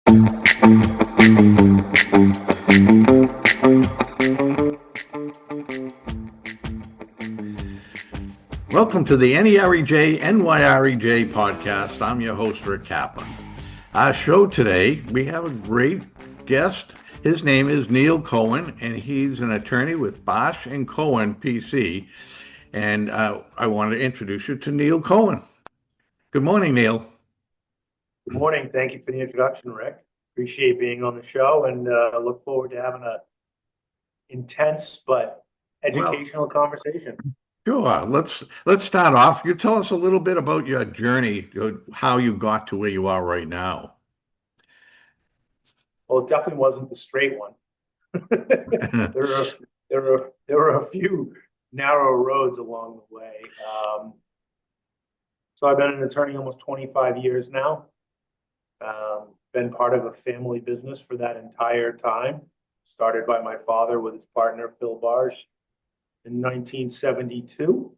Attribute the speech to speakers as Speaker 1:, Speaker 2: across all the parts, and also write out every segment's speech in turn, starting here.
Speaker 1: Welcome to the NEREJ NYREJ podcast. I'm your host, Rick Kaplan. Our show today, we have a great guest. His name is Neil Cohen, and he's an attorney with Barsh and Cohen, PC. And I want to introduce you to Neil Cohen. Good morning, Neil.
Speaker 2: Good morning. Thank you for the introduction, Rick. Appreciate being on the show, and look forward to having a intense but educational conversation.
Speaker 1: Sure. Let's start off. You tell us a little bit about your journey, how you got to where you are right now.
Speaker 2: Well, it definitely wasn't the straight one. There were a few narrow roads along the way. So I've been an attorney almost 25 years now. Been part of a family business for that entire time. Started by my father with his partner, Phil Barsh, in 1972.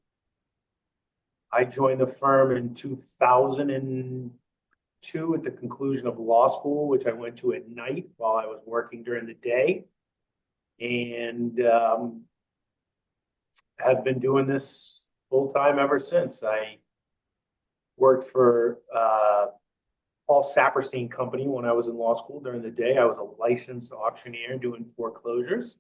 Speaker 2: I joined the firm in 2002 at the conclusion of law school, which I went to at night while I was working during the day. And have been doing this full time ever since. I worked for Paul Saperstein Company when I was in law school during the day. I was a licensed auctioneer doing foreclosures.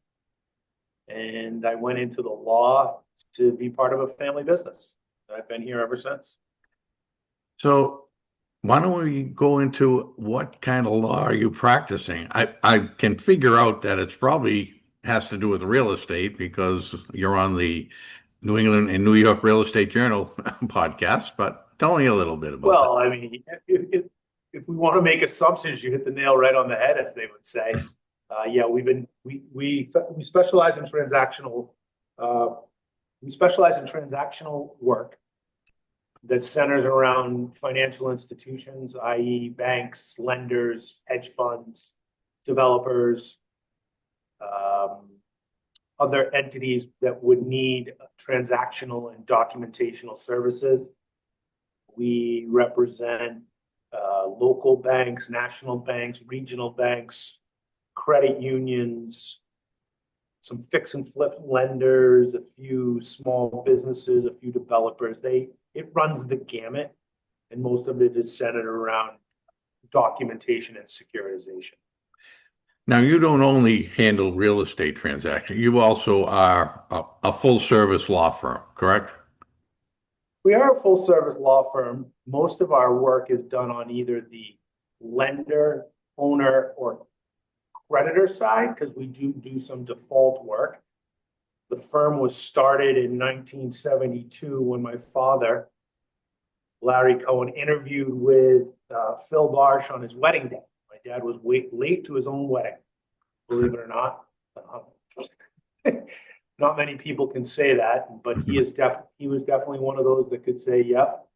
Speaker 2: And I went into the law to be part of a family business. I've been here ever since.
Speaker 1: So why don't we go into what kind of law are you practicing? I can figure out that it's probably has to do with real estate because you're on the New England and New York Real Estate Journal podcast, but tell me a little bit about that.
Speaker 2: Well, I mean, if we want to make assumptions, you hit the nail right on the head, as they would say. Yeah, we specialize in transactional. We specialize in transactional work that centers around financial institutions, i.e., banks, lenders, hedge funds, developers, other entities that would need transactional and documentational services. We represent local banks, national banks, regional banks, credit unions, some fix and flip lenders, a few small businesses, a few developers. It runs the gamut, and most of it is centered around documentation and securitization.
Speaker 1: Now, you don't only handle real estate transactions, you also are a full service law firm, correct?
Speaker 2: We are a full service law firm. Most of our work is done on either the lender, owner, or creditor side, because we do some default work. The firm was started in 1972 when my father, Larry Cohen, interviewed with Phil Barsh on his wedding day. My dad was late to his own wedding, believe it or not. Not many people can say that, but he was definitely one of those that could say, yep,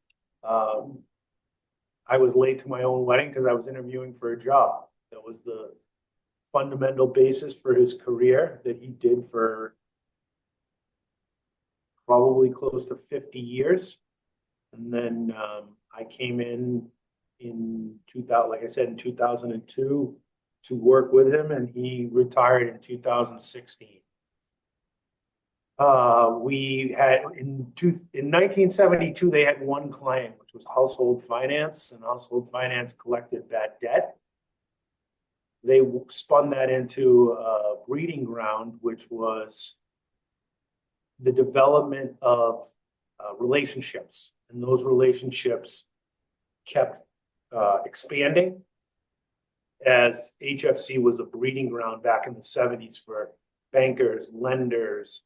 Speaker 2: I was late to my own wedding because I was interviewing for a job. That was the fundamental basis for his career that he did for probably close to 50 years. And then I came in 2000, like I said, in 2002 to work with him, and he retired in 2016. We had in 1972, they had one client, which was household finance, and household finance collected bad debt. They spun that into a breeding ground, which was the development of relationships. And those relationships kept expanding as HFC was a breeding ground back in the 70s for bankers, lenders,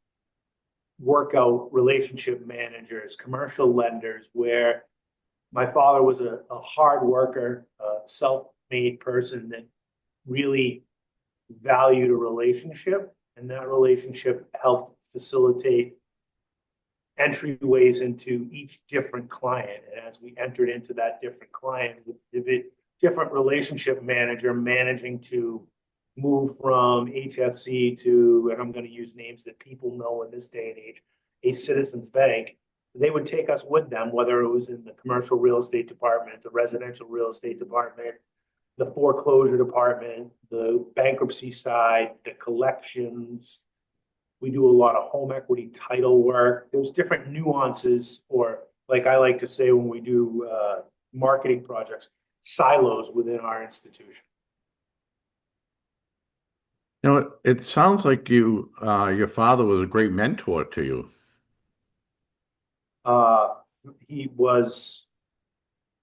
Speaker 2: workout relationship managers, commercial lenders, where my father was a hard worker, a self-made person that really valued a relationship, and that relationship helped facilitate entryways into each different client. And as we entered into that different client, with different relationship manager managing to move from HFC to, and I'm going to use names that people know in this day and age, a Citizens Bank, they would take us with them, whether it was in the commercial real estate department, the residential real estate department, the foreclosure department, the bankruptcy side, the collections. We do a lot of home equity title work. There's different nuances, or like I like to say when we do marketing projects, silos within our institution.
Speaker 1: You know, it sounds like your father was a great mentor to you.
Speaker 2: Uh, he was,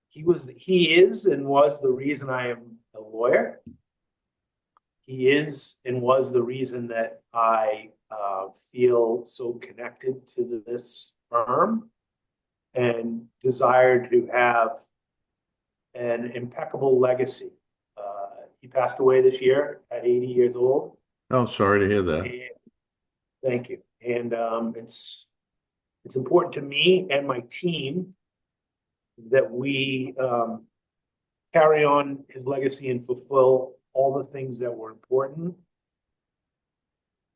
Speaker 2: he is and was the reason I am a lawyer. He is and was the reason that I feel so connected to this firm and desire to have an impeccable legacy. He passed away this year at 80 years old.
Speaker 1: Oh, sorry to hear that.
Speaker 2: And thank you. And it's important to me and my team that we carry on his legacy and fulfill all the things that were important.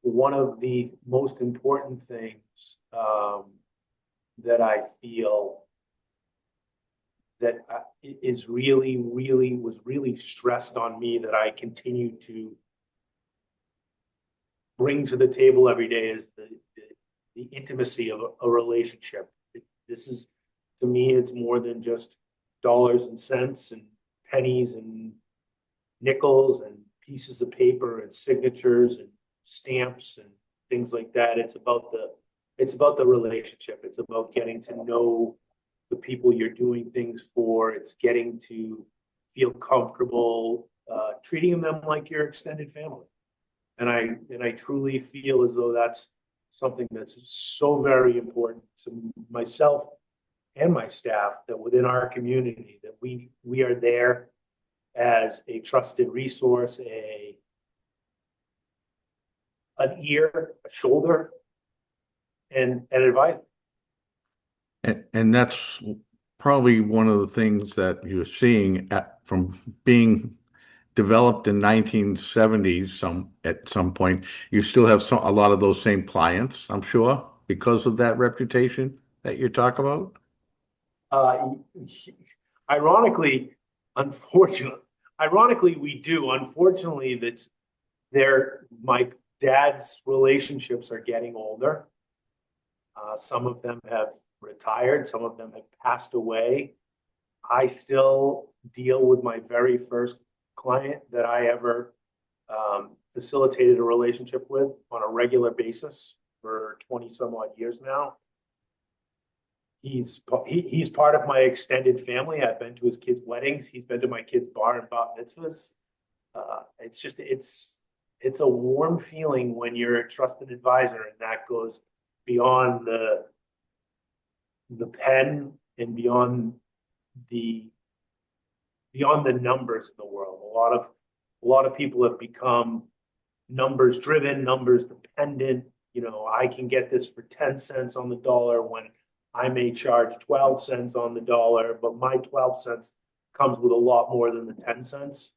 Speaker 2: One of the most important things that I feel that is was really stressed on me that I continue to bring to the table every day is the intimacy of a relationship. This is, to me, it's more than just dollars and cents and pennies and nickels and pieces of paper and signatures and stamps and things like that. It's about the relationship. It's about getting to know the people you're doing things for. It's getting to feel comfortable treating them like your extended family. And I truly feel as though that's something that's so very important to myself and my staff, that within our community, that we are there as a trusted resource, an ear, a shoulder, and an advisor.
Speaker 1: And that's probably one of the things that you're seeing from being developed in 1970s at some point. You still have a lot of those same clients, I'm sure, because of that reputation that you talk about.
Speaker 2: Ironically, ironically, we do. Unfortunately, my dad's relationships are getting older. Some of them have retired. Some of them have passed away. I still deal with my very first client that I ever facilitated a relationship with on a regular basis for 20 some odd years now. He's part of my extended family. I've been to his kids' weddings. He's been to my kids' bar and bat mitzvahs. It's a warm feeling when you're a trusted advisor, and that goes beyond the pen and beyond the numbers in the world. A lot of people have become numbers driven, numbers dependent. You know, I can get this for 10 cents on the dollar when I may charge 12 cents on the dollar, but my 12 cents comes with a lot more than the 10 cents.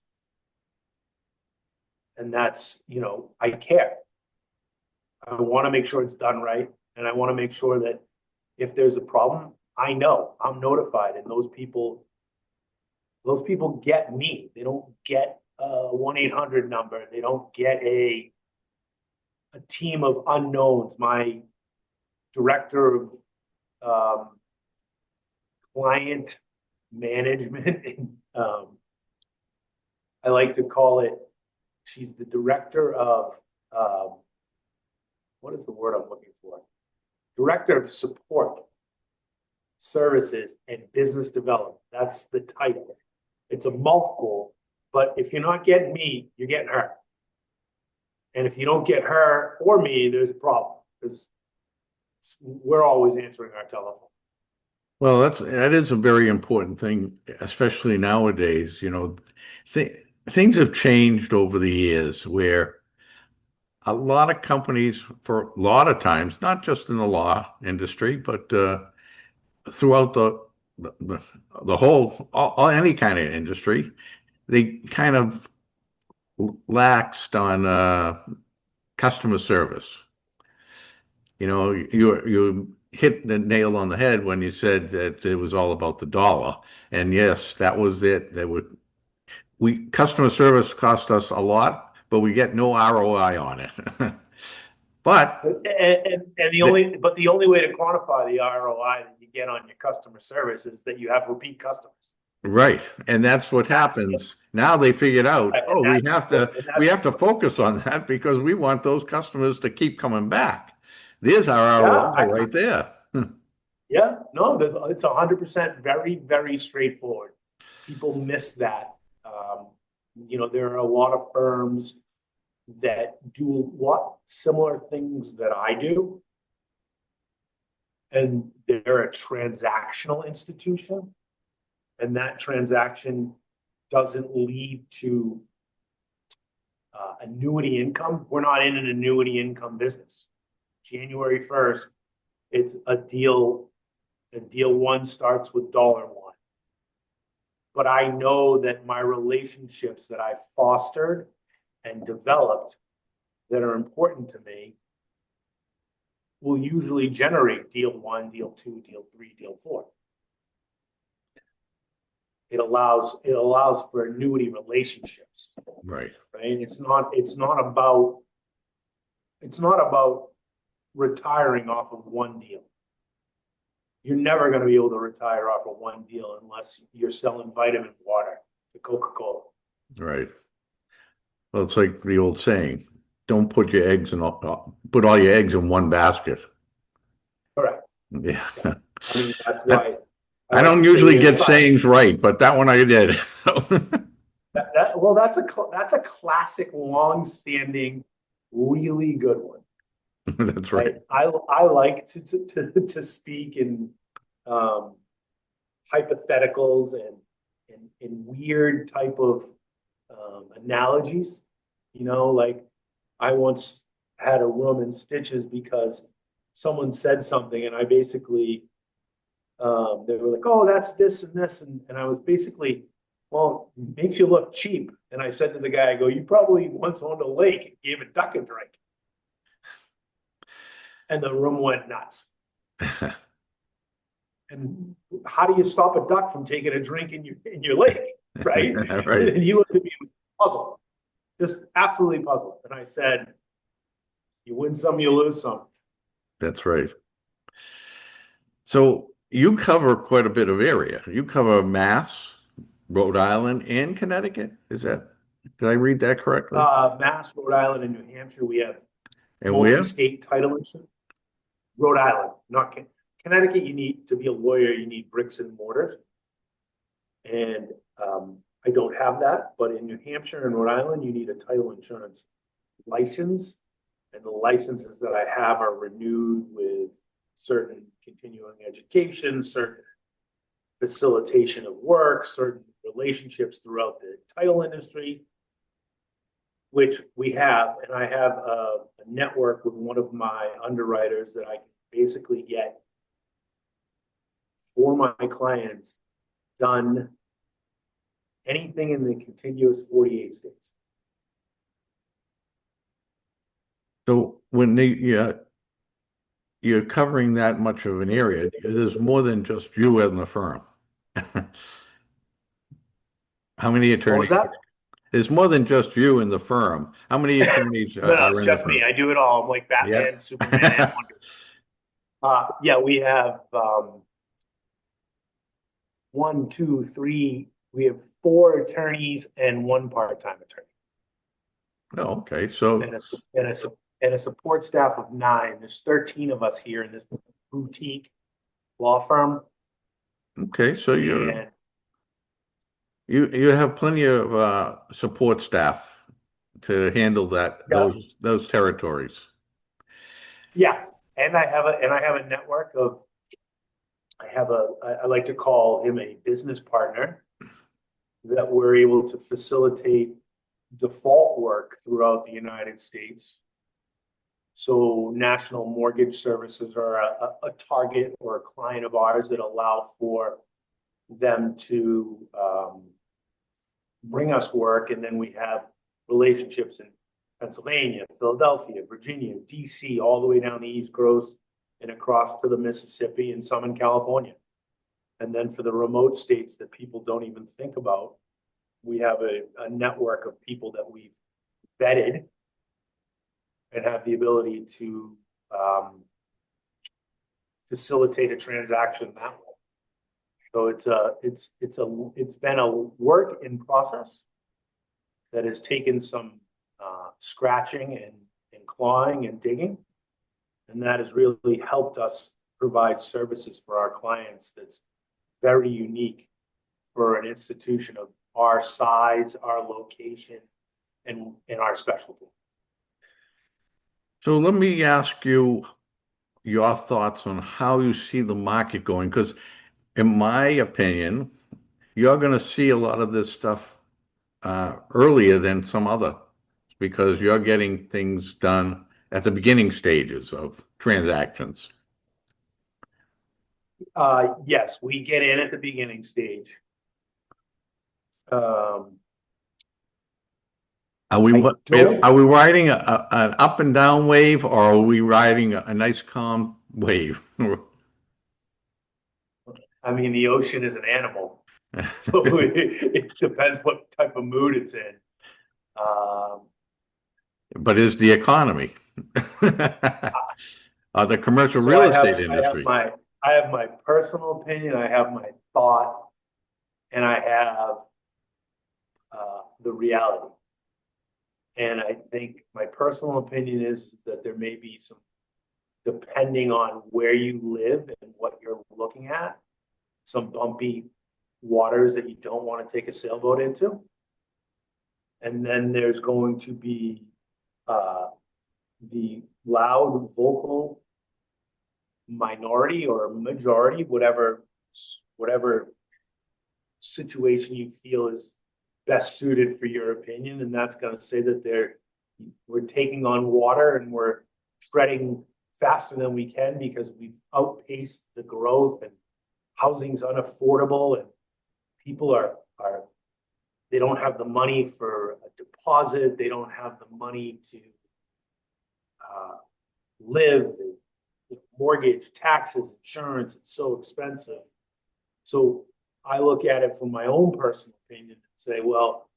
Speaker 2: And that's, I care. I want to make sure it's done right. And I want to make sure that if there's a problem, I know I'm notified, and those people get me. They don't get a 1-800 number. They don't get a team of unknowns. My director of client management, I like to call it, she's the director of, what is the word I'm looking for? Director of Support Services and Business Development. That's the title. It's a mouthful, but if you're not getting me, you're getting her. And if you don't get her or me, there's a problem, because we're always answering our telephone.
Speaker 1: Well, that is a very important thing, especially nowadays. Things have changed over the years where a lot of companies, for a lot of times, not just in the law industry, but throughout the whole, any kind of industry, they kind of laxed on customer service. You hit the nail on the head when you said that it was all about the dollar. And yes, that was it. customer service costs us a lot, but we get no ROI on it. But
Speaker 2: The only way to quantify the ROI that you get on your customer service is that you have repeat customers.
Speaker 1: right, and that's what happens. Now they figured out,
Speaker 2: And
Speaker 1: oh, we have to
Speaker 2: that's
Speaker 1: focus on that because we want those customers to keep coming back. There's our
Speaker 2: yeah,
Speaker 1: ROI right there.
Speaker 2: yeah, no, it's 100% very, very straightforward. People miss that. There are a lot of firms that do what similar things that I do, and they're a transactional institution, and that transaction doesn't lead to annuity income. We're not in an annuity income business. January 1st, it's a deal. The deal one starts with $1. But I know that my relationships that I've fostered and developed that are important to me will usually generate deal one, deal two, deal three, deal four. It allows for annuity relationships.
Speaker 1: Right.
Speaker 2: Right. It's not about retiring off of one deal. You're never going to be able to retire off of one deal unless you're selling vitamin water to Coca-Cola.
Speaker 1: Right. Well, it's like the old saying, don't put put all your eggs in one basket.
Speaker 2: Correct.
Speaker 1: Yeah.
Speaker 2: I mean, that's why
Speaker 1: I don't usually get sayings right, but that one I did.
Speaker 2: That's a classic, long-standing, really good one.
Speaker 1: That's right.
Speaker 2: I like to speak in hypotheticals and in weird type of analogies. Like I once had a room in stitches because someone said something, and I basically they were like, "Oh, that's this and this," and I was basically, "Well, it makes you look cheap." And I said to the guy, "I go, you probably once owned a lake and gave a duck a drink." And the room went nuts. And how do you stop a duck from taking a drink in your lake, right?
Speaker 1: Right.
Speaker 2: And he looked at me and was puzzled, just absolutely puzzled. And I said, "You win some, you lose some."
Speaker 1: That's right. So you cover quite a bit of area. You cover Mass, Rhode Island, and Connecticut. Did I read that correctly?
Speaker 2: Mass, Rhode Island, and New Hampshire, we have
Speaker 1: And where?
Speaker 2: multi-state title insurance. Rhode Island, not Connecticut. You need to be a lawyer. You need bricks and mortar, and I don't have that. But in New Hampshire and Rhode Island, you need a title insurance license, and the licenses that I have are renewed with certain continuing education, certain facilitation of work, certain relationships throughout the title industry, which we have. And I have a network with one of my underwriters that I can basically get for my clients done anything in the contiguous 48 states.
Speaker 1: So when you're covering that much of an area, there's more than just you and the firm. How many attorneys?
Speaker 2: What was that?
Speaker 1: There's more than just you in the firm. How many attorneys are in
Speaker 2: just
Speaker 1: the firm?
Speaker 2: me. I do it all. I'm like Batman, Superman, and Wonder. Yeah, we have 1, 2, 3. We have 4 attorneys and 1 part-time attorney.
Speaker 1: Oh, okay. So
Speaker 2: and a support staff of 9. There's 13 of us here in this boutique law firm.
Speaker 1: okay, so you have plenty of support staff to handle those territories.
Speaker 2: Yeah, and I have a network of. I like to call him a business partner that we're able to facilitate default work throughout the United States. So national mortgage services are a target or a client of ours that allow for them to bring us work. And then we have relationships in Pennsylvania, Philadelphia, Virginia, DC, all the way down the East Coast and across to the Mississippi and some in California. And then for the remote states that people don't even think about, we have a network of people that we've vetted and have the ability to facilitate a transaction that way. So it's been a work in process that has taken some scratching and clawing and digging, and that has really helped us provide services for our clients that's very unique for an institution of our size, our location, and our specialty.
Speaker 1: So let me ask you your thoughts on how you see the market going, because in my opinion, you're going to see a lot of this stuff earlier than some other, because you're getting things done at the beginning stages of transactions.
Speaker 2: Yes, we get in at the beginning stage.
Speaker 1: Are we riding an up and down wave, or are we riding a nice calm wave?
Speaker 2: I mean, the ocean is an animal, so it depends what type of mood it's in.
Speaker 1: But is the economy, the commercial
Speaker 2: So
Speaker 1: real estate industry?
Speaker 2: I have my personal opinion, I have my thought, and I have the reality. And I think my personal opinion is that there may be some, depending on where you live and what you're looking at, some bumpy waters that you don't want to take a sailboat into. And then there's going to be the loud vocal minority or majority, whatever situation you feel is best suited for your opinion. And that's going to say that we're taking on water and we're treading faster than we can because we've outpaced the growth, and housing's unaffordable, and people they don't have the money for a deposit. They don't have the money to live. Mortgage, taxes, insurance, it's so expensive. So I look at it from my own personal opinion and say, well,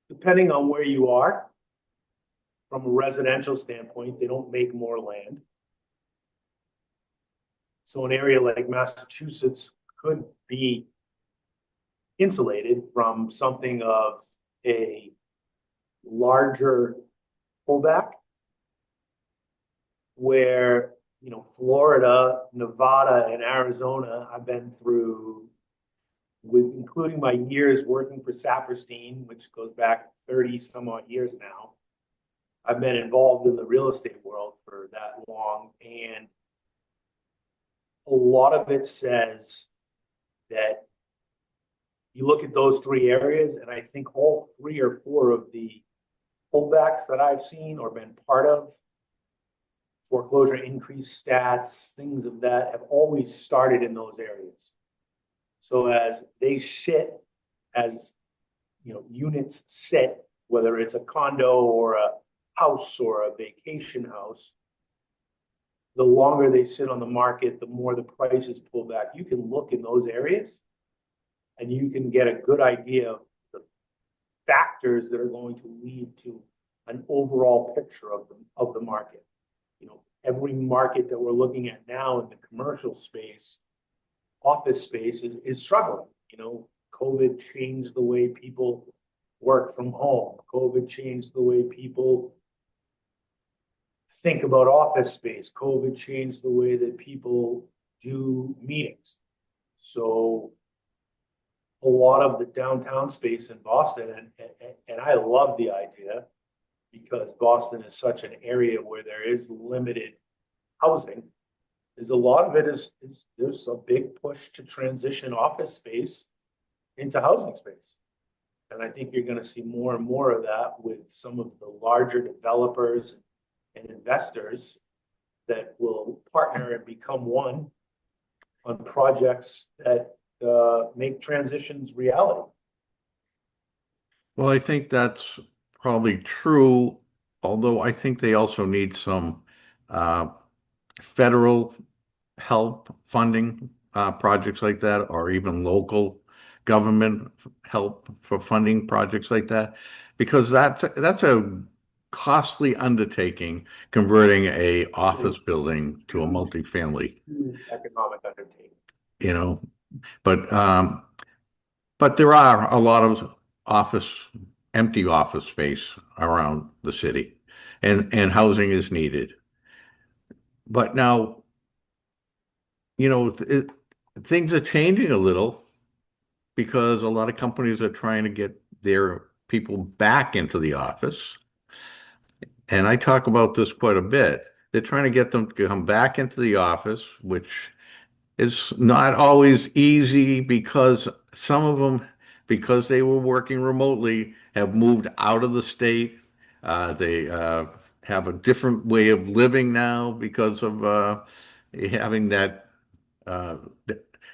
Speaker 2: depending on where you are, from a residential standpoint, they don't make more land. So an area like Massachusetts could be insulated from something of a larger pullback, where, you know, Florida, Nevada, and Arizona, I've been through, including my years working for Saperstein, which goes back 30 some odd years now. I've been involved in the real estate world for that long, and a lot of it says that you look at those three areas, and I think all 3 or 4 of the pullbacks that I've seen or been part of, foreclosure increase stats, things of that, have always started in those areas. So as they sit, as you know, units sit, whether it's a condo or a house or a vacation house, the longer they sit on the market, the more the prices pull back. You can look in those areas and you can get a good idea of the factors that are going to lead to an overall picture of the market. You know, every market that we're looking at now in the commercial space, office space is struggling. You know, COVID changed the way people work from home. COVID changed the way people think about office space. COVID changed the way that people do meetings. So a lot of the downtown space in Boston, and I love the idea, because Boston is such an area where there is limited housing, is a lot of it is there's a big push to transition office space into housing space. And I think you're going to see more and more of that with some of the larger developers and investors that will partner and become one on projects that make transitions reality.
Speaker 1: Well, I think that's probably true, although I think they also need some federal help funding projects like that, or even local, government help for funding projects like that, because that's a costly undertaking converting a office building to a multifamily,
Speaker 2: Economic undertaking.
Speaker 1: you know. But there are a lot of empty office space around the city, and housing is needed. But now, things are changing a little because a lot of companies are trying to get their people back into the office. And I talk about this quite a bit. They're trying to get them to come back into the office, which is not always easy because some of them, because they were working remotely, have moved out of the state. They have a different way of living now because of having uh,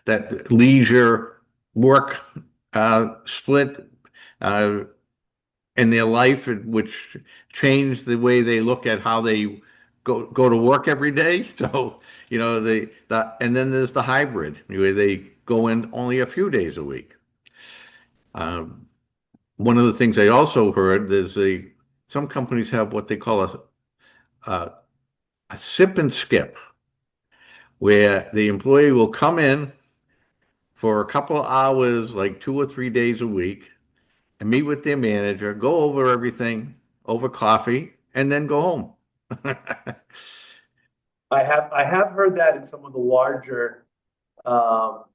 Speaker 1: that leisure work split uh, in their life, which changed the way they look at how they go to work every day. So, and then there's the hybrid, where they go in only a few days a week. One of the things I also heard is some companies have what they call a sip and skip, where the employee will come in for a couple of hours, like 2 or 3 days a week, and meet with their manager, go over everything over coffee, and then go home.
Speaker 2: I have heard that in some of the um,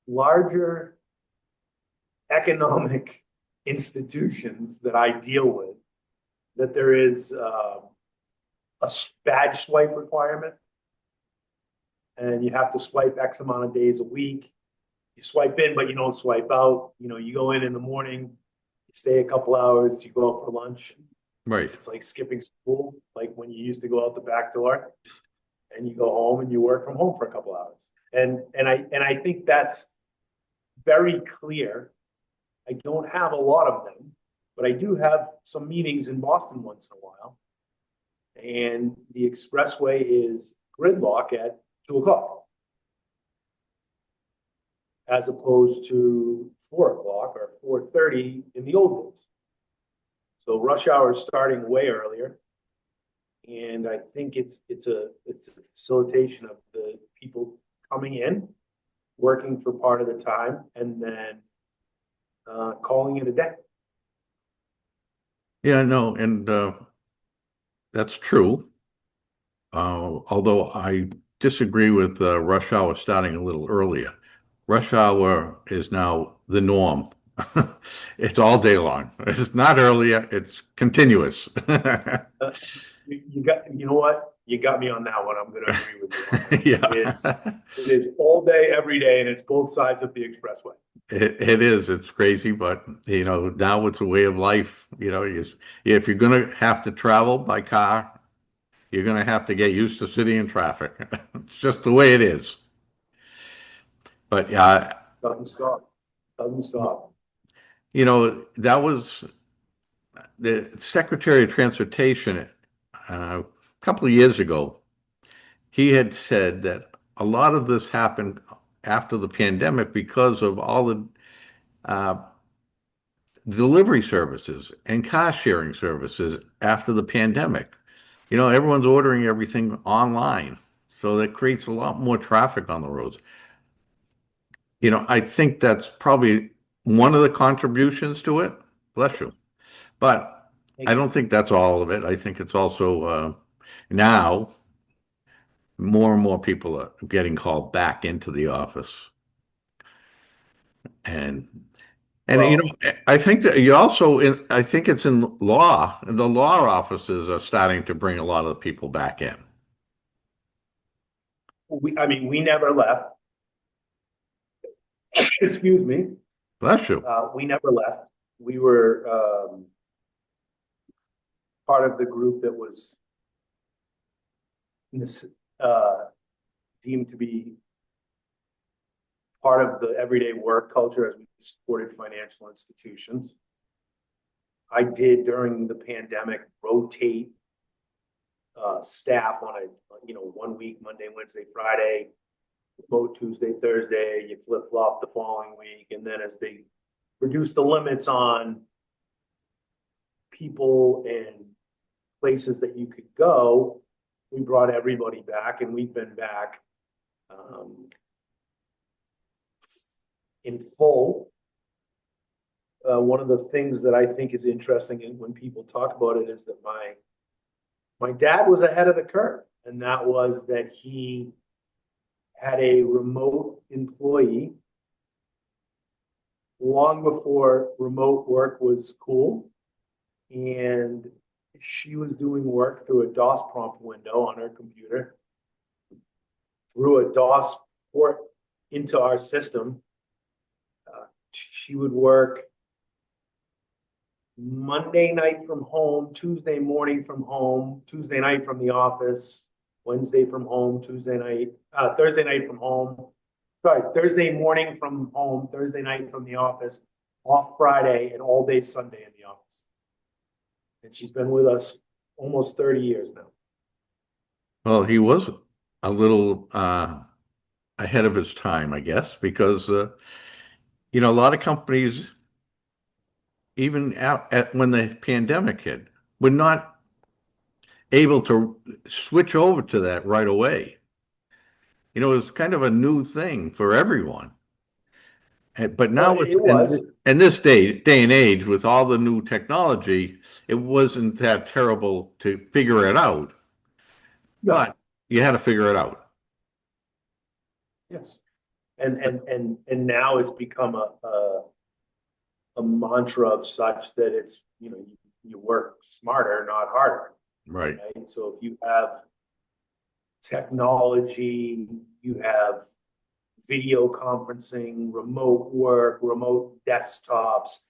Speaker 2: larger economic institutions that I deal with, that there is a badge swipe requirement. And you have to swipe X amount of days a week. You swipe in, but you don't swipe out. You go in the morning, you stay a couple hours, you go out for lunch.
Speaker 1: Right.
Speaker 2: It's like skipping school, like when you used to go out the back door and you go home and you work from home for a couple hours. And I think that's very clear. I don't have a lot of them, but I do have some meetings in Boston once in a while. And the expressway is gridlock at 2 o'clock, as opposed to 4 o'clock or 4:30 in the old days. So rush hour is starting way earlier. And I think it's a facilitation of the people coming in, working for part of the time, and then calling it a day.
Speaker 1: Yeah, no, and that's true. Although I disagree with rush hour starting a little earlier. Rush hour is now the norm. It's all day long. It's not earlier, it's continuous.
Speaker 2: You know what? You got me on that one. I'm going to agree with you on that.
Speaker 1: Yeah.
Speaker 2: It is all day, every day, and it's both sides of the expressway.
Speaker 1: It is. It's crazy, but now it's a way of life. If you're going to have to travel by car, you're going to have to get used to sitting in traffic. It's just the way it is. But
Speaker 2: Doesn't stop. Doesn't stop.
Speaker 1: that was the Secretary of Transportation a couple of years ago. He had said that a lot of this happened after the pandemic because of all the uh, delivery services and car sharing services after the pandemic. Everyone's ordering everything online, so that creates a lot more traffic on the roads. I think that's probably one of the contributions to it. Bless you. But I don't think that's all of it. I think it's also now more and more people are getting called back into the office. And
Speaker 2: Well,
Speaker 1: I think that you also, I think it's in law, and the law offices are starting to bring a lot of the people back in.
Speaker 2: we never left. Excuse me.
Speaker 1: Bless you.
Speaker 2: We never left. We were part of the group that was uh, deemed to be part of the everyday work culture as we supported financial institutions. I did, during the pandemic, rotate staff on a 1 week, Monday, Wednesday, Friday, remote Tuesday, Thursday, you flip flop the following week. And then as they reduce the limits on people and places that you could go, we brought everybody back, and we've been back in full. One of the things that I think is interesting, and when people talk about it, is that my dad was ahead of the curve, and that was that he had a remote employee long before remote work was cool, and she was doing work through a DOS prompt window on her computer, through a DOS port into our system. She would work Monday night from home, Tuesday morning from home, Tuesday night from the office, Wednesday from home, Thursday night from home. Sorry, Thursday morning from home, Thursday night from the office, off Friday, and all day Sunday in the office. And she's been with us almost 30 years now.
Speaker 1: Well, he was a little ahead of his time, I guess, because a lot of companies, even when the pandemic hit, were not able to switch over to that right away. It was kind of a new thing for everyone. But now, in this day and age, with all the new technology, it wasn't that terrible to figure it out.
Speaker 2: No.
Speaker 1: But you had to figure it out.
Speaker 2: Yes. And now it's become a mantra of such that it's, you work smarter, not harder.
Speaker 1: Right.
Speaker 2: So if you have technology, you have video conferencing, remote work, remote desktops,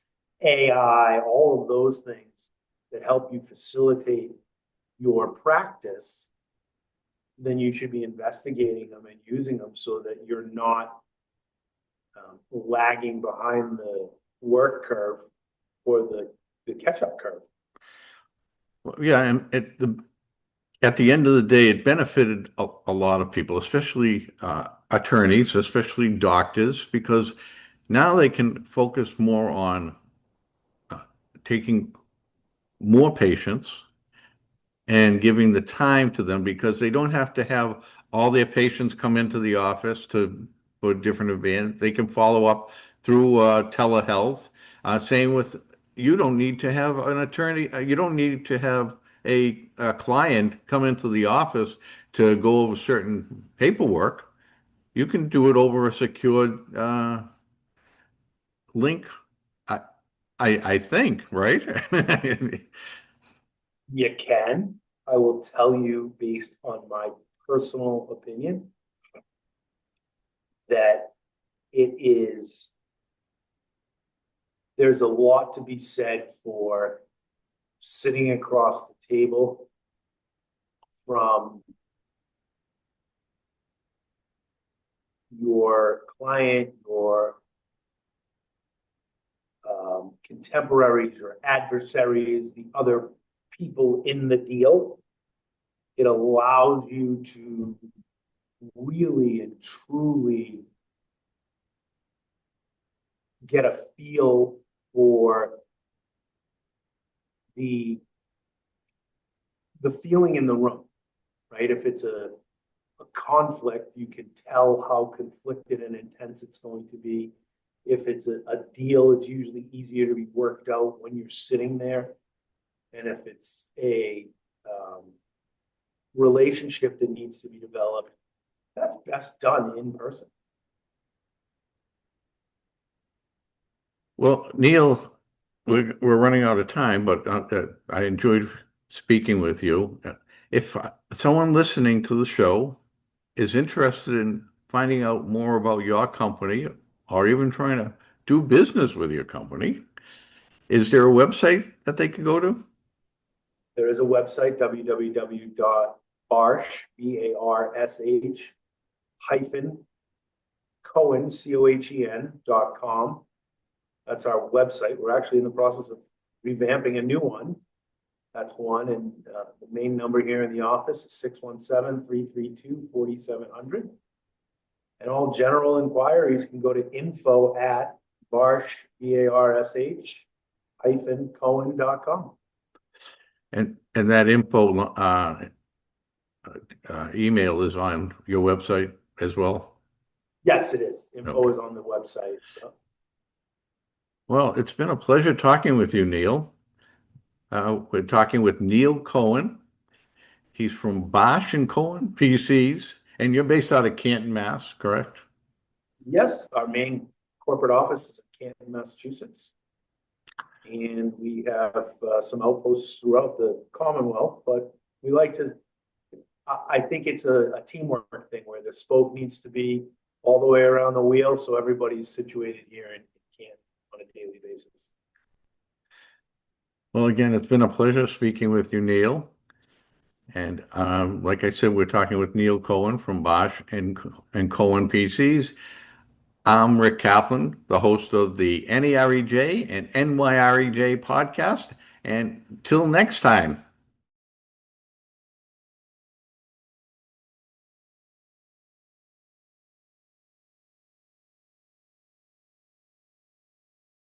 Speaker 2: AI, all of those things that help you facilitate your practice, then you should be investigating them and using them so that you're not lagging behind the work curve or the catch-up curve.
Speaker 1: Well, yeah, and at the end of the day, it benefited a lot of people, especially attorneys, especially doctors, because now they can focus more on taking more patients and giving the time to them, because they don't have to have all their patients come into the office for different events. They can follow up through telehealth. Same with, you don't need to have an attorney. You don't need to have a client come into the office to go over certain paperwork. You can do it over a secured link. I think, right?
Speaker 2: You can. I will tell you, based on my personal opinion, that there's a lot to be said for sitting across the table from your client, your contemporaries, your adversaries, the other people in the deal. It allows you to really and truly get a feel for the feeling in the room, right? If it's a conflict, you can tell how conflicted and intense it's going to be. If it's a deal, it's usually easier to be worked out when you're sitting there. And if it's a relationship that needs to be developed, that's best done in person.
Speaker 1: Well, Neil, we're running out of time, but I enjoyed speaking with you. If someone listening to the show is interested in finding out more about your company, or even trying to do business with your company, is there a website that they can go to?
Speaker 2: There is a website, www.barsh, B-A-R-S-H, hyphen, Cohen, COHEN.com. That's our website. We're actually in the process of revamping a new one. That's one. And the main number here in the office is 617-332-4700. And all general inquiries can go to info@barsh, BARSH, -Cohen.com.
Speaker 1: And that info email is on your website as well?
Speaker 2: Yes, it is. Info
Speaker 1: Okay.
Speaker 2: is on the website. So.
Speaker 1: Well, it's been a pleasure talking with you, Neil. We're talking with Neil Cohen. He's from Barsh and Cohen PCs, and you're based out of Canton, Mass, correct?
Speaker 2: Yes, our main corporate office is in Canton, Massachusetts. And we have some outposts throughout the Commonwealth, but we like to, I think it's a teamwork thing where the spoke needs to be all the way around the wheel, so everybody's situated here in Canton on a daily basis.
Speaker 1: Well, again, it's been a pleasure speaking with you, Neil. And like I said, we're talking with Neil Cohen from Bosch and Cohen PCs. I'm Rick Kaplan, the host of the NEREJ and NYREJ podcast. And till next time.